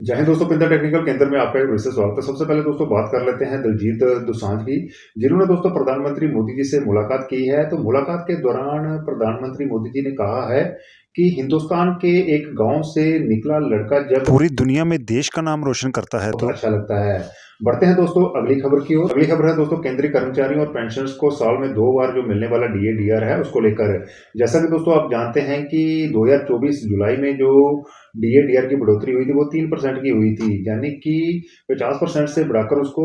जय हिंद दोस्तों, पिंदा टेक्निकल केंद्र में आपका एक फिर से स्वागत है। सबसे पहले दोस्तों बात कर लेते हैं दिलजीत दोसांझ की, जिन्होंने दोस्तों प्रधानमंत्री मोदी जी से मुलाकात की है। तो मुलाकात के दौरान प्रधानमंत्री मोदी जी ने कहा है कि हिंदुस्तान के एक गांव से निकला लड़का जब पूरी दुनिया में देश का नाम रोशन करता है बहुत अच्छा लगता है। बढ़ते हैं दोस्तों अगली खबर की ओर। अगली खबर है दोस्तों केंद्रीय कर्मचारियों और पेंशनर्स को साल में 2 बार जो मिलने वाला डीए डीआर है उसको लेकर। जैसा कि दोस्तों आप जानते हैं कि 2024 जुलाई में जो डीए डीआर की बढ़ोतरी हुई थी वो 3% की हुई थी, यानी कि 50% से बढ़ाकर उसको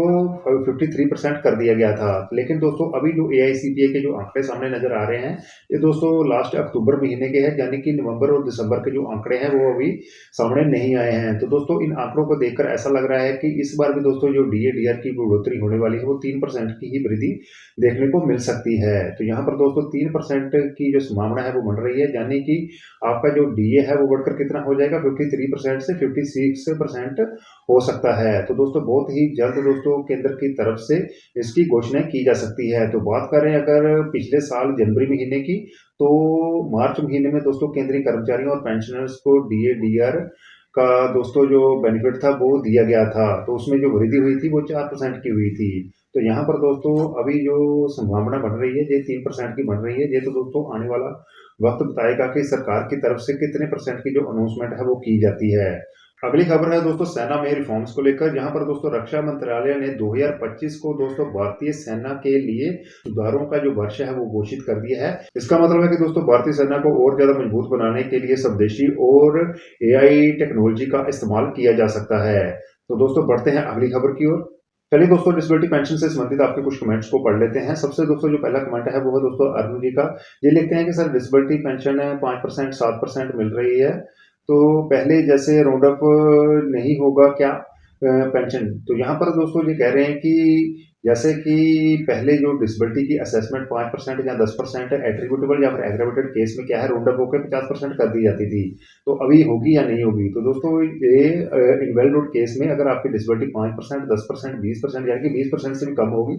53% कर दिया गया था। लेकिन दोस्तों अभी जो एआईसीपीए के जो आंकड़े सामने नजर आ रहे हैं ये दोस्तों लास्ट अक्टूबर महीने के हैं, यानी कि नवंबर और दिसंबर के जो आंकड़े हैं वो अभी सामने नहीं आए हैं। तो दोस्तों इन आंकड़ों को देखकर ऐसा लग रहा है कि इस बार भी दोस्तों जो डीए डीआर की बढ़ोतरी होने वाली है वो 3% की ही वृद्धि देखने को मिल सकती है। तो यहाँ पर दोस्तों 3% की जो संभावना है वो बन रही है, यानी कि आपका जो डीए है वो बढ़कर कितना हो जाएगा, 53% से 56% हो सकता है। तो दोस्तों बहुत ही जल्द दोस्तों केंद्र की तरफ से इसकी घोषणा की जा सकती है। तो बात करें अगर पिछले साल जनवरी महीने की, तो मार्च महीने में दोस्तों केंद्रीय कर्मचारियों और पेंशनर्स को डीए डीआर का दोस्तों जो बेनिफिट था वो दिया गया था। तो उसमें जो वृद्धि हुई थी वो 4% की हुई थी। तो यहाँ पर दोस्तों अभी जो संभावना बढ़ रही है ये 3% की बढ़ रही है। ये तो दोस्तों आने वाला वक्त बताएगा कि सरकार की तरफ से कितने परसेंट की जो अनाउंसमेंट है वो की जाती है। अगली खबर है दोस्तों सेना में रिफॉर्म्स को लेकर, जहां पर दोस्तों रक्षा मंत्रालय ने 2025 को दोस्तों भारतीय सेना के लिए सुधारों का जो वर्ष है वो घोषित कर दिया है। इसका मतलब है कि दोस्तों भारतीय सेना को और ज्यादा मजबूत बनाने के लिए स्वदेशी और एआई टेक्नोलॉजी का इस्तेमाल किया जा सकता है। तो दोस्तों बढ़ते हैं अगली खबर की ओर। चलिए दोस्तों डिसेबिलिटी पेंशन से संबंधित आपके कुछ कमेंट्स को पढ़ लेते हैं। सबसे दोस्तों जो पहला कमेंट है वो है दोस्तों अरुण जी का। ये लिखते हैं कि सर डिसेबिलिटी पेंशन 5% 7% मिल रही है, तो पहले जैसे राउंड अप नहीं होगा क्या पेंशन? तो यहाँ पर दोस्तों ये कह रहे हैं कि जैसे कि पहले जो डिसेबिलिटी की असेसमेंट 5% या 10% एट्रीब्यूटेबल या फिर एग्रेवेटेड केस में क्या है राउंड अप होकर 50% कर दी जाती थी, तो अभी होगी या नहीं होगी? तो दोस्तों ये इनवैलिड केस में अगर आपकी डिसेबिलिटी 5%, 10%, 20% यानी कि 20% से भी कम होगी,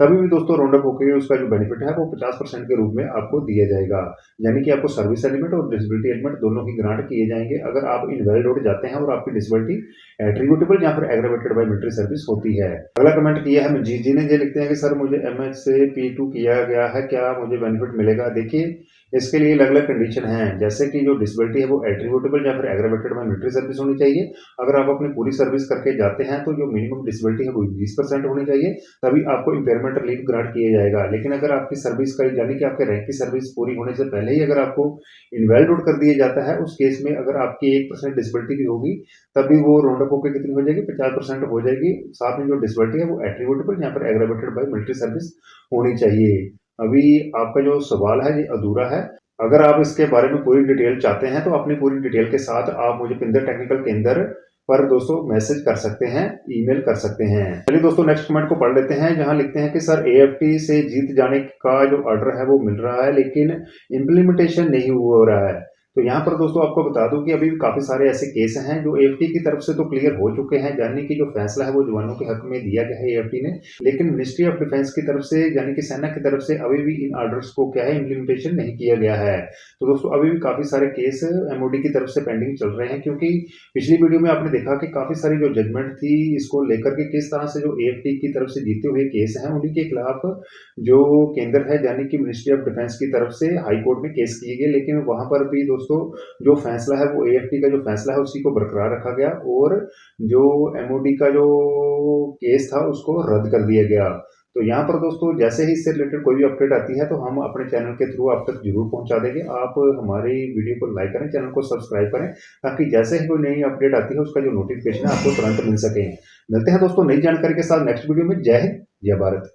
तभी भी दोस्तों राउंड अप होकर उसका जो बेनिफिट है वो 50% के रूप में आपको दिया जाएगा। यानी कि आपको सर्विस एलिमेंट और डिसेबिलिटी एलिमेंट दोनों ही ग्रांट किए जाएंगे अगर आप इनवैलिड जाते हैं और आपकी डिसेबिलिटी एट्रीब्यूटेबल या फिर एग्रेवेटेड बाय मिलिट्री सर्विस होती है। अगला कमेंट किया है मंजीत जी ने, ये लिखते हैं कि सर मुझे एमएच से P2 किया गया है, क्या मुझे बेनिफिट मिलेगा? देखिए इसके लिए अलग अलग कंडीशन हैं, जैसे कि जो डिसेबिलिटी है वो एट्रीब्यूटेबल या फिर एग्रेवेटेड बाय मिलिट्री सर्विस होनी चाहिए। अगर आप अपनी पूरी सर्विस करके जाते हैं तो जो मिनिमम डिसेबिलिटी है वो 20% होनी चाहिए, तभी आपको इम्पेयरमेंट रिलीफ ग्रांट किया जाएगा। लेकिन अगर आपकी सर्विस का यानी कि आपके रैंक की सर्विस पूरी होने से पहले ही अगर आपको इनवैलिड कर दिया जाता है, उस केस में अगर आपकी 1% डिसेबिलिटी भी होगी तभी वो राउंड अप होकर कितनी हो जाएगी, 50% हो जाएगी। साथ में जो डिसेबिलिटी है वो एट्रीब्यूटेबल या फिर एग्रेवेटेड बाय मिलिट्री सर्विस होनी चाहिए। अभी आपका जो सवाल है ये अधूरा है। अगर आप इसके बारे में पूरी डिटेल चाहते हैं तो अपनी पूरी डिटेल के साथ आप मुझे पिंदर टेक्निकल केंद्र पर दोस्तों मैसेज कर सकते हैं, ईमेल कर सकते हैं। चलिए दोस्तों नेक्स्ट कमेंट को पढ़ लेते हैं, जहां लिखते हैं कि सर एएफटी से जीत जाने का जो ऑर्डर है वो मिल रहा है लेकिन इम्प्लीमेंटेशन नहीं हो रहा है। तो यहाँ पर दोस्तों आपको बता दूं कि अभी भी काफी सारे ऐसे केस हैं जो एएफटी की तरफ से तो क्लियर हो चुके हैं, यानी कि जो फैसला है वो जवानों के हक में दिया गया है एएफटी ने, लेकिन मिनिस्ट्री ऑफ डिफेंस की तरफ से यानी कि सेना की तरफ से अभी भी इन ऑर्डर्स को क्या है इम्प्लीमेंटेशन नहीं किया गया है। तो दोस्तों अभी भी काफी सारे केस एमओडी की तरफ से पेंडिंग चल रहे हैं, क्योंकि पिछली वीडियो में आपने देखा कि काफी सारी जो जजमेंट थी इसको लेकर के किस तरह से जो एएफटी की तरफ से जीते हुए केस हैं उन्हीं के खिलाफ जो केंद्र है यानी कि मिनिस्ट्री ऑफ डिफेंस की तरफ से हाई कोर्ट में केस किए गए, लेकिन वहां पर भी दोस्तों जो फैसला है वो एएफटी का जो फैसला है उसी को बरकरार रखा गया और जो एमओडी का जो केस था उसको रद्द कर दिया गया। तो यहाँ पर दोस्तों जैसे ही इससे रिलेटेड कोई भी अपडेट आती है तो हम अपने चैनल के थ्रू आप तक जरूर पहुंचा देंगे। आप हमारी वीडियो को लाइक करें, चैनल को सब्सक्राइब करें, ताकि जैसे ही कोई नई अपडेट आती है उसका जो नोटिफिकेशन है आपको तुरंत मिल सके। मिलते हैं दोस्तों नई जानकारी के साथ नेक्स्ट वीडियो में। जय हिंद, जय भारत।